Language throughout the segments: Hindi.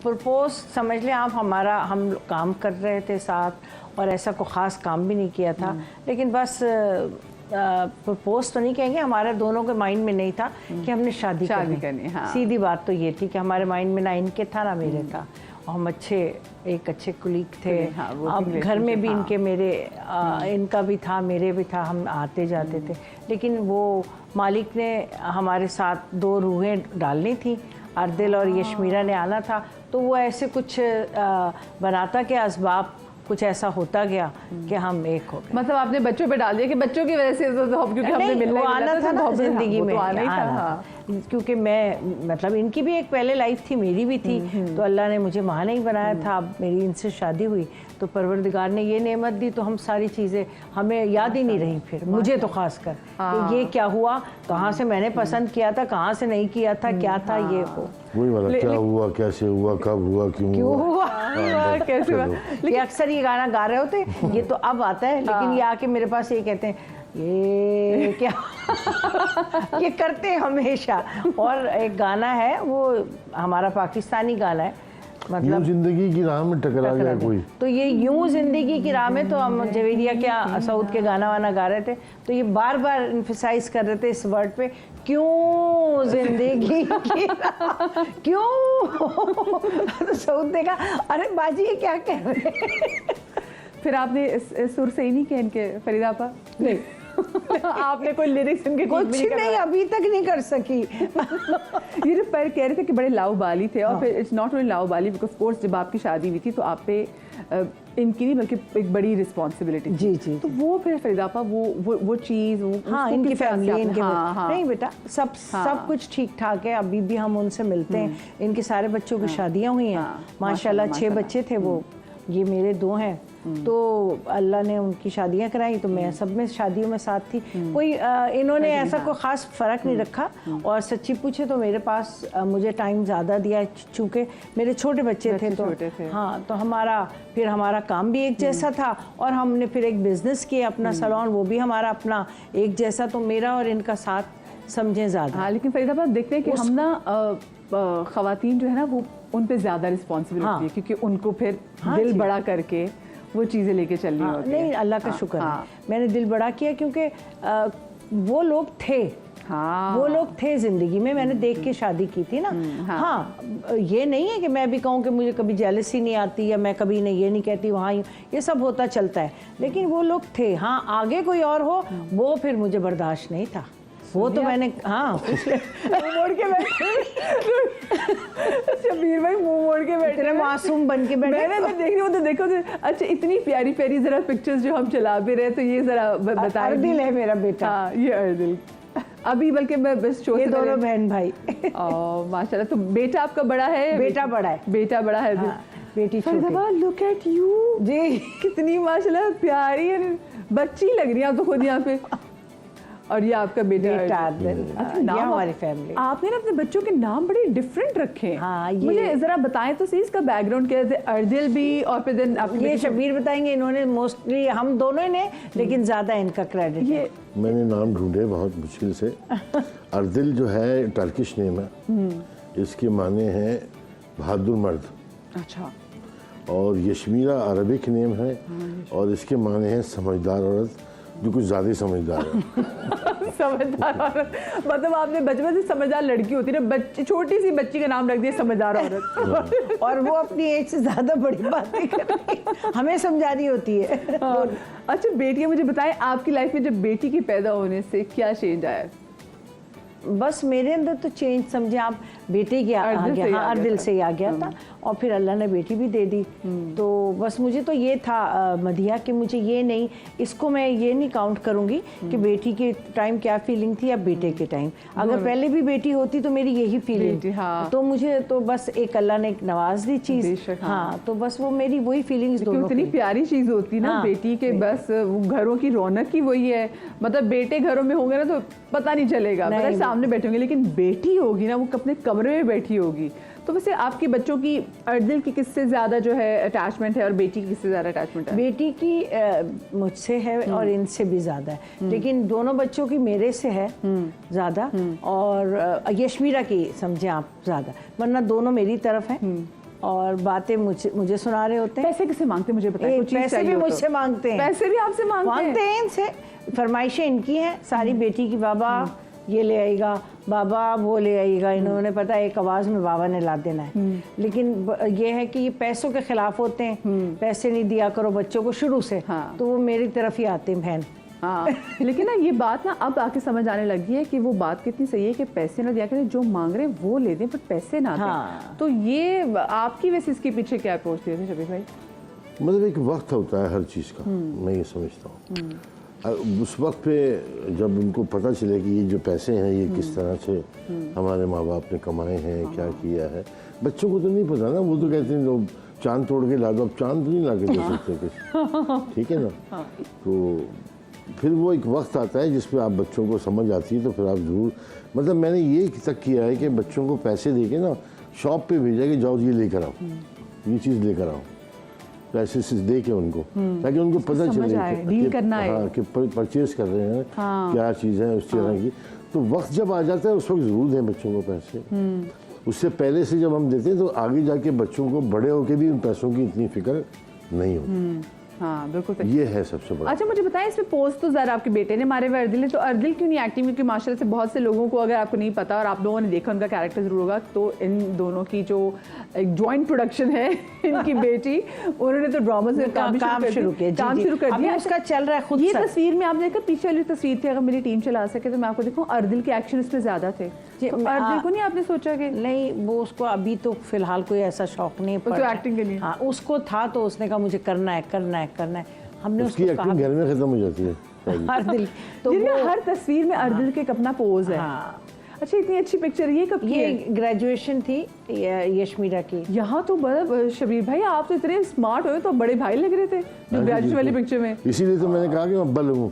प्रपोज समझ लें आप, हम काम कर रहे थे साथ और ऐसा कोई ख़ास काम भी नहीं किया था, लेकिन बस प्रपोज तो नहीं कहेंगे, हमारे दोनों के माइंड में नहीं था कि हमने शादी करनी। हाँ। सीधी बात तो ये थी कि हमारे माइंड में ना इनके था ना मेरे था, और हम एक अच्छे कुलीग थे। हाँ, अब घर में भी इनके मेरे इनका भी था मेरे भी था, हम आते जाते थे, लेकिन वो मालिक ने हमारे साथ 2 रूहें डालनी थी, अर्दिल और यशमीरा ने आना था, तो वो ऐसे कुछ बनाता के असबाब कुछ ऐसा होता गया कि हम एक हो गए। मतलब आपने बच्चों पे डाल दिया कि बच्चों की वजह से तो क्योंकि हमने मिलना आना था ना जिंदगी में, आना ही था। क्योंकि मैं मतलब इनकी भी एक पहले लाइफ थी, मेरी भी थी, तो अल्लाह ने मुझे वहाँ नहीं बनाया था। अब मेरी इनसे शादी हुई तो परवरदिगार ने ये नेमत दी, तो हम सारी चीज़ें हमें याद ही नहीं रही फिर, मुझे तो खास कर कि ये क्या हुआ, कहाँ से मैंने पसंद किया था, कहाँ से नहीं किया था, क्या था ये वो वही वाला क्या हुआ, कैसे हुआ, कब हुआ, क्यों हुआ, कैसे हुआ। लेकिन अक्सर ये गाना गा रहे होते, ये तो अब आता है, लेकिन ये आके मेरे पास ये कहते हैं ये क्या ये करते हैं हमेशा। और एक गाना है वो हमारा पाकिस्तानी गाना है, मतलब जिंदगी की राह में टकरा गया कोई, तो ये यूं जिंदगी की राह में, तो हम जवेरिया क्या सऊद के गाना वाना गा रहे थे, तो ये बार बार इन्फसाइज कर रहे थे इस वर्ड पे, क्यों जिंदगी की राह क्यों। तो सऊद ने कहा अरे बाजी ये क्या कह रहे हैं। फिर आपने इस सुर से ही नहीं किया इनके फरीदा आपा? नहीं आपने कोई लिरिक्स इनके कुछ नहीं अभी तक नहीं कर सकी। ये जो पर कह रहे थे कि बड़े लाउबाली थे, और फिर इट्स नॉट ओनली लाउबाली बिकॉज कोर्स जब आपकी शादी हुई थी तो आप पे इनकी नहीं बल्कि एक बड़ी रिस्पॉन्सिबिलिटी। जी। तो वो फिर फरीदा आपा वो चीज़ हाँ इनकी फैमिली इनके नहीं बेटा सब कुछ ठीक ठाक है, अभी भी हम उनसे मिलते हैं। इनके सारे बच्चों की शादियाँ हुई हैं माशाल्लाह, 6 बच्चे थे वो, ये मेरे 2 हैं, तो अल्लाह ने उनकी शादियां कराई, तो मैं सब में शादियों में साथ थी। कोई इन्होंने ऐसा कोई ख़ास फ़र्क नहीं रखा, और सच्ची पूछे तो मेरे पास मुझे टाइम ज़्यादा दिया, चूँकि मेरे छोटे बच्चे थे तो हाँ, तो हमारा काम भी एक जैसा था, और हमने फिर एक बिज़नेस किया अपना सैलून, वो भी हमारा अपना एक जैसा, तो मेरा और इनका साथ समझें ज़्यादा। हाँ, लेकिन फरीदाबाद देखते हैं कि हम ना ख़वातीन जो है ना वो उन पे ज़्यादा रिस्पॉन्सिबिलिटी है, क्योंकि उनको फिर दिल बड़ा करके वो चीज़ें लेके चलनी होती है। नहीं अल्लाह का शुक्र है, मैंने दिल बड़ा किया, क्योंकि वो लोग थे, वो लोग थे जिंदगी में, मैंने देख के शादी की थी ना। हाँ ये नहीं है कि मैं भी कहूँ कि मुझे कभी जेलसी नहीं आती, या मैं कभी नहीं ये नहीं कहती वहाँ ये सब होता चलता है, लेकिन वो लोग थे। हाँ आगे कोई और हो वो फिर मुझे बर्दाश्त नहीं था, वो तो मैंने मुंह मोड़ के बैठे शबीर भाई, मुंह मोड़ के बैठे, मासूम बन के बैठे। मैं देख रही हूँ तो देखो तो अच्छा इतनी प्यारी प्यारी जरा पिक्चर्स जो हम चला भी रहे, तो ये जरा बताइए। अर्दिल है मेरा बेटा। हाँ ये अर्दिल अभी, बल्कि मैं बस शो ये दोनों बहन भाई। माशाल्लाह। तो बेटा आपका बड़ा है? बेटा बड़ा है। बेटा बड़ा है। बेटी छोटी। लुक एट यू जी, कितनी माशाल्लाह प्यारी है, बच्ची लग रही है आप तो खुद यहाँ पे। और ये आपका बेटा अर्दिल। नाम हमारी फैमिली। आपने ना अपने बच्चों के नाम बड़े डिफरेंट रखे हैं। हाँ, मुझे जरा बताएं तो सही इसका बैकग्राउंड क्या है? अर्दिल भी, और फिर दिन ये शबीर बताएंगे। इन्होंने मोस्टली हम दोनों ने, लेकिन ज्यादा इनका क्रेडिट है। मैंने नाम ढूंढे बहुत मुश्किल से। अर्दिल जो है टर्किश नेम है, इसके माने हैं बहादुर मर्द। अच्छा। और यशमीरा अरबिक नेम है, और इसके माने हैं समझदार औरत, जो कुछ ज़्यादा ही समझदार है। समझदार औरत मतलब आपने बचपन से समझदार लड़की होती है ना, छोटी सी बच्ची का नाम रख दिया समझदार औरत। और वो अपनी एज से ज़्यादा बड़ी बातें कर रही है, हमें समझा रही होती है। अच्छा बेटियाँ, मुझे बताएं आपकी लाइफ में जब बेटी के पैदा होने से क्या चेंज आया? बस मेरे अंदर तो चेंज समझे आप, बेटे की आ गया। हाँ अर्दिल से ही आ गया था, और फिर अल्लाह ने बेटी भी दे दी। तो बस मुझे तो ये था मदिया कि मुझे ये नहीं, इसको मैं ये नहीं काउंट करूँगी कि बेटी के टाइम क्या फीलिंग थी या बेटे के टाइम। अगर पहले भी बेटी होती तो मेरी यही फीलिंग। तो मुझे तो बस एक अल्लाह ने एक नवाज दी चीज़। हाँ तो बस वो मेरी वही फीलिंग्स दोनों। इतनी प्यारी चीज़ होती ना बेटी के, बस घरों की रौनक ही वही है। मतलब बेटे घरों में होंगे ना तो पता नहीं चलेगा, मतलब सामने बैठे होंगे, लेकिन बेटी होगी ना वो अपने कमरे में बैठी होगी। तो वैसे आपकी बच्चों की अर्दिल की किससे ज़्यादा जो है अटैचमेंट है, और बेटी की किससे ज़्यादा अटैचमेंट है? बेटी की मुझसे है और इनसे भी ज़्यादा है, लेकिन दोनों बच्चों की मेरे से है ज़्यादा, और यशमीरा की समझे आप ज़्यादा, वरना दोनों मेरी तरफ हैं। और बातें मुझे सुना रहे होते हैं। पैसे किसे मांगते हैं मुझे बताइए? कुछ चीज़ पैसे चाहिए भी हो तो। मुझसे मांगते हैं। पैसे भी आपसे मांगते हैं? इनसे फरमाइशें इनकी हैं सारी, बेटी की बाबा ये ले आएगा, बाबा वो ले आएगा, इन्होंने पता है एक आवाज़ में बाबा ने ला देना है। लेकिन ये है कि ये पैसों के खिलाफ होते हैं, पैसे नहीं दिया करो बच्चों को शुरू से, हाँ। तो वो मेरी तरफ ही आते हैं बहन। हाँ लेकिन ना ये बात ना अब आके समझ आने लगी है कि वो बात कितनी सही है कि पैसे ना दिया करें, जो मांग रहे हैं वो ले दें, पर पैसे ना दें। हाँ। तो ये आपकी वैसे इसके पीछे क्या अप्रोच थे शबीर भाई? मतलब एक वक्त होता है हर चीज़ का, मैं ये समझता हूँ। उस वक्त पे जब उनको पता चले कि ये जो पैसे हैं ये किस तरह से हमारे माँ बाप ने कमाए हैं, क्या किया है, बच्चों को तो नहीं पता ना। वो तो कहते हैं लोग चांद तोड़ के ला दो, अब चांद तो नहीं ला के दे सकते किसी, ठीक है ना। तो फिर वो एक वक्त आता है जिसपे आप बच्चों को समझ आती है, तो फिर आप ज़रूर, मतलब मैंने ये तक किया है कि बच्चों को पैसे दे के ना शॉप पे भेजा कि जाओ ये लेकर आओ, ये चीज़ लेकर आओ, पैसे से दे के उनको, ताकि उनको पता चले डील करना है, हाँ, कि परचेज कर रहे हैं, हाँ। क्या चीज़ है उस तरह की। तो वक्त जब आ जाता है उस वक्त ज़रूर दें बच्चों को पैसे। उससे पहले से जब हम देते हैं तो आगे जाके बच्चों को बड़े होके भी उन पैसों की इतनी फिक्र नहीं होती। हाँ बिल्कुल। ये है सबसे बड़ा। अच्छा मुझे बताएं, इसमें पोस्ट तो ज़रा आपके बेटे ने मारे हुए अर्दिल ने, तो अर्दिल क्यों नहीं एक्टिंग? क्योंकि माशाल्लाह से बहुत से लोगों को, अगर आपको नहीं पता और आप लोगों ने देखा उनका कैरेक्टर जरूर होगा, तो इन दोनों की जो एक जॉइंट प्रोडक्शन है इनकी बेटी, उन्होंने तो ड्रामा से काम शुरू कर दिया। उसका चल रहा है खुद। ये तस्वीर में आपने देखा, पीछे वाली तस्वीर थी, अगर मेरी टीम चला सके तो मैं आपको दिखाऊं, अर्दिल के एक्शन इसमें ज्यादा थे। तो अर्दिल को नहीं आपने सोचा कि नहीं, वो उसको अभी तो फिलहाल कोई ऐसा शौक नहीं उसको एक्टिंग के लिए? हाँ उसको था, तो उसने कहा मुझे करना है करना है करना है। हमने उसकी एक्टिंग घर में खत्म हो जाती है अर्दिल तो हर तस्वीर में अर्दिल के अपना पोज है। अच्छा इतनी अच्छी पिक्चर ये कब की है? ग्रेजुएशन थी यशमीरा की। यहाँ तो बड़ा शबीर भाई आप तो इतने स्मार्ट हो, तो बड़े भाई लग रहे थे जो ग्रेजुएशन वाली पिक्चर में। इसीलिए तो मैंने कहा कि मैं अब्बा लगूं।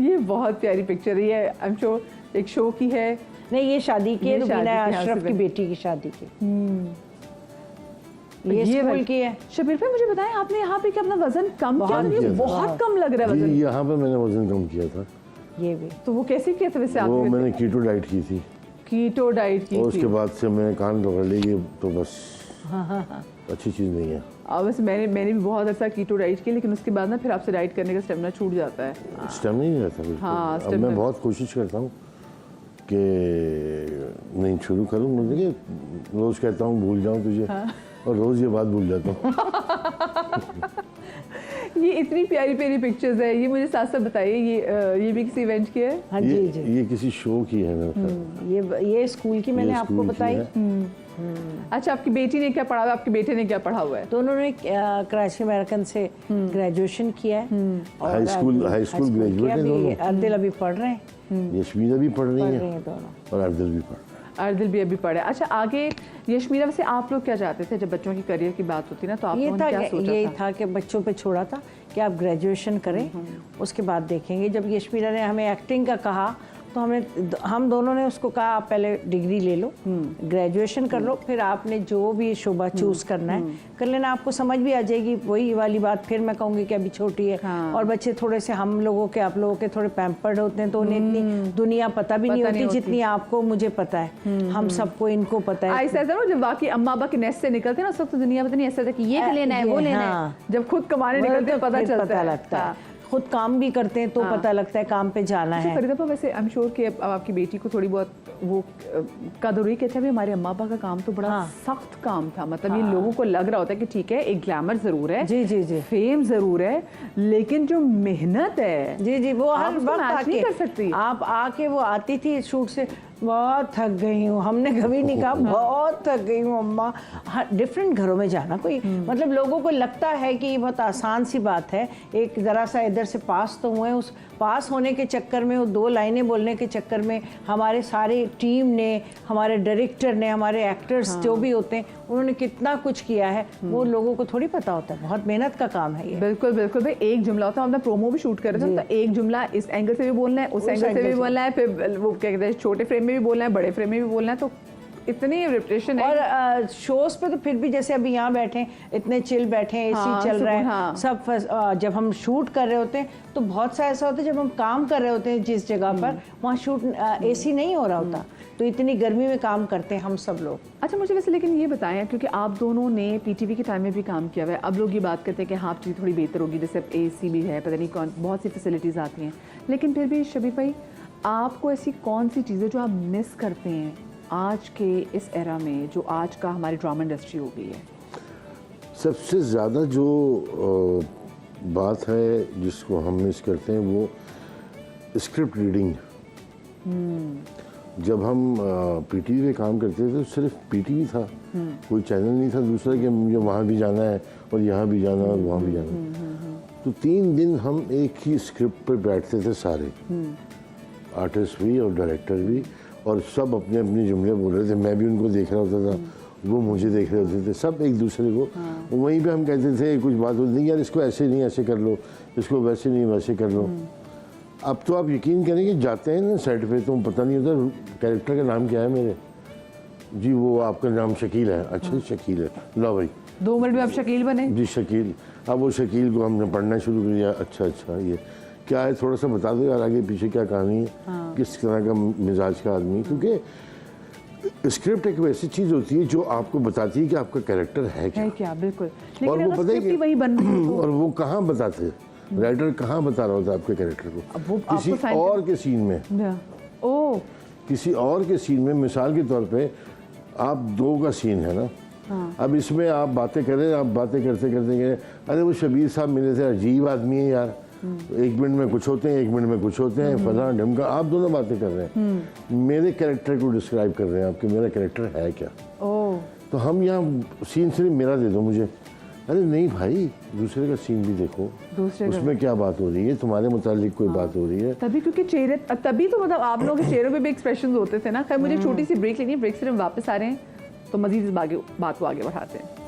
ये बहुत प्यारी पिक्चर है, ये आई एम श्योर एक शो की है। नहीं ये शादी की है, रुबीना अशरफ की बेटी की शादी की। ये स्कूल की है। शबीर भाई मुझे बताएं, आपने यहाँ पे क्या अपना वजन कम किया? बहुत कम लग रहा है वजन। यहाँ पे मैंने वजन कम किया था। ये भी तो वो कैसे किया था वैसे? वो मैंने कीटो डाइट की थी। कीटो डाइट की और उसके बाद से मैंने कान पकड़ ली, ये तो बस अच्छी चीज़ नहीं है। वैसे मैंने भी बहुत अच्छा कीटो डाइट की, लेकिन उसके बाद ना फिर आपसे डाइट करने का स्टेमिना छूट जाता है। स्टेमिना नहीं रहता बिल्कुल। हाँ, अब मैं बहुत कोशिश करता हूँ कि नहीं शुरू करूँ, मुझे रोज़ कहता हूँ भूल जाऊँ तुझे, और रोज़ ये बात भूल जाता हूँ। ये इतनी प्यारी प्यारी पिक्चर्स है, ये मुझे साथ साथ बताइए, ये भी किसी इवेंट की है? हाँ जी जी, ये किसी शो की है मेरे ख्याल। ये स्कूल की मैंने आपको बताई। अच्छा आपकी बेटी ने क्या पढ़ा हुआ है, आपके बेटे ने क्या पढ़ा हुआ है? दोनों ने कराची अमेरिकन से ग्रेजुएशन किया है और हाई स्कूल ग्रेजुएट है दोनों। अर्दिल अभी पढ़ रहे हैं, यशमीरा भी पढ़ रही है दोनों, और अर्दिल भी पढ़ रहा है। अर्दिल भी अभी पढ़े। अच्छा आगे यशमीरा, वैसे आप लोग क्या चाहते थे जब बच्चों की करियर की बात होती ना, तो आप लोगों ने क्या सोचा? यही था कि बच्चों पे छोड़ा था कि आप ग्रेजुएशन करें, उसके बाद देखेंगे। जब यशमीरा ने हमें एक्टिंग का कहा तो हम दोनों ने उसको कहा आप पहले डिग्री ले लो, ग्रेजुएशन कर लो, फिर आपने जो भी शोबा चूज़ करना है कर लेना, आपको समझ भी आ जाएगी। वही वाली बात फिर मैं कहूँगी कि अभी छोटी है और बच्चे थोड़े से हम लोगों के आप लोगों के थोड़े पैम्पर्ड होते हैं, तो उन्हें इतनी दुनिया पता भी नहीं होती जितनी आपको मुझे पता है, हम सबको इनको पता है। ऐसा था जब वाकई अम्मा अब्बा के नेस्ट से निकलते ना उस वक्त दुनिया पता नहीं ऐसा था कि ये लेना है वो लेना है, जब खुद कमाने निकलते पता चलता लगता है। खुद काम भी करते हैं तो पता लगता है काम पे जाना है। फरीदा पा, वैसे आई एम श्योर कि अब आपकी बेटी को थोड़ी बहुत वो कदर हुई, कहते हैं हमारे अम्मा पापा का काम तो बड़ा सख्त काम था, मतलब ये लोगों को लग रहा होता है कि ठीक है एक ग्लैमर जरूर है, जी जी जी, फेम जरूर है, लेकिन जो मेहनत है जी जी वो हर वक्त आके कर सकती। आप आके वो आती थी शूट से, बहुत थक गई हूँ, हमने कभी नहीं कहा बहुत थक गई हूँ अम्मा। डिफरेंट घरों में जाना कोई मतलब लोगों को लगता है कि ये बहुत आसान सी बात है, एक ज़रा सा इधर से पास तो हुए, उस पास होने के चक्कर में, वो 2 लाइनें बोलने के चक्कर में हमारे सारे टीम ने, हमारे डायरेक्टर ने, हमारे एक्टर्स जो भी होते हैं उन्होंने कितना कुछ किया है, वो लोगों को थोड़ी पता होता है। बहुत मेहनत का काम है ये। बिल्कुल बिल्कुल भाई, एक जुमला होता है, हम अपना प्रोमो भी शूट कर रहे थे तो एक जुमला इस एंगल से भी बोलना है, उस एंगल से भी बोलना है, फिर वो क्या कहते हैं छोटे फ्रेम में भी बोलना है, बड़े फ्रेम में भी बोलना है, तो इतनी रेपुटेशन है। और शोज पे तो फिर भी जैसे अभी यहाँ बैठे इतने चिल बैठे हैं, एसी चल रहा है, हाँ। सब जब हम शूट कर रहे होते हैं तो बहुत सा ऐसा होता है जब हम काम कर रहे होते हैं जिस जगह पर वहाँ शूट एसी नहीं हो रहा होता, तो इतनी गर्मी में काम करते हैं हम सब लोग। अच्छा मुझे वैसे लेकिन ये बताएं, क्योंकि आप दोनों ने पीटीवी के टाइम में भी काम किया हुआ है, अब लोग ये बात करते हैं कि हाँ चीज़ थोड़ी बेहतर होगी, जैसे अब एसी भी है, पता नहीं कौन बहुत सी फैसिलिटीज़ आती हैं, लेकिन फिर भी शबीर भाई आपको ऐसी कौन सी चीज़ें जो आप मिस करते हैं आज के इस एरा में, जो आज का हमारी ड्रामा इंडस्ट्री हो गई है? सबसे ज़्यादा जो बात है जिसको हम मिस करते हैं वो स्क्रिप्ट रीडिंग। जब हम पीटीवी में काम करते थे तो सिर्फ पीटीवी था, कोई चैनल नहीं था दूसरा कि मुझे वहाँ भी जाना है और यहाँ भी जाना है और वहाँ भी जाना है। तो 3 दिन हम एक ही स्क्रिप्ट पर बैठते थे सारे, आर्टिस्ट भी और डायरेक्टर भी, और सब अपने अपने जुमले बोल रहे थे, मैं भी उनको देख रहा होता था, वो मुझे देख रहे होते थे, सब एक दूसरे को। वहीं पे हम कहते थे कुछ बात होती थी, यार इसको ऐसे नहीं ऐसे कर लो, इसको वैसे नहीं वैसे कर लो। अब तो आप यकीन करेंगे जाते हैं ना सेट पे तो पता नहीं होता कैरेक्टर का नाम क्या है मेरे, जी वो आपका नाम शकील है, अच्छा शकील है, लो भाई 2 मिनट में आप शकील बने? जी शकील। अब वो शकील को हमने पढ़ना शुरू कर दिया, अच्छा अच्छा ये क्या है, थोड़ा सा बता दो यार आगे पीछे क्या कहानी है, किस तरह का मिजाज का आदमी, क्योंकि स्क्रिप्ट एक वैसी चीज़ होती है जो आपको बताती है कि आपका कैरेक्टर है क्या, बिल्कुल। और लेकिन वो अगर पता है स्क्रिप्ट ही वही बन रही है तो और वो कहाँ बताते, राइटर कहाँ बता रहा होता आपके कैरेक्टर को, अब वो आपको किसी sign और के सीन में, ओ किसी और के सीन में, मिसाल के तौर पे आप 2 का सीन है ना, अब इसमें आप बातें कर रहे हैं, आप बातें करते करते गए, अरे वो शबीर साहब मिले थे, अजीब आदमी है यार, 1 मिनट में कुछ होते हैं, 1 मिनट में कुछ होते हैं, फला ढमका, आप दोनों बातें कर रहे हैं, मेरे कैरेक्टर को डिस्क्राइब कर रहे हैं आपके, मेरा कैरेक्टर है क्या। ओ तो हम यहाँ सीन सिर्फ मेरा दे दो मुझे, अरे नहीं भाई दूसरे का सीन भी देखो, उसमें क्या बात हो रही है, तुम्हारे मुतालिक कोई बात हो रही है। तभी क्योंकि चेहरे, तभी तो मतलब आप लोगों के चेहरों पे भी एक्सप्रेशंस होते थे ना। खैर मुझे छोटी सी ब्रेक लेनी है, ब्रेक से हम वापस आ रहे हैं तो मजीद इस बात को आगे बढ़ाते हैं।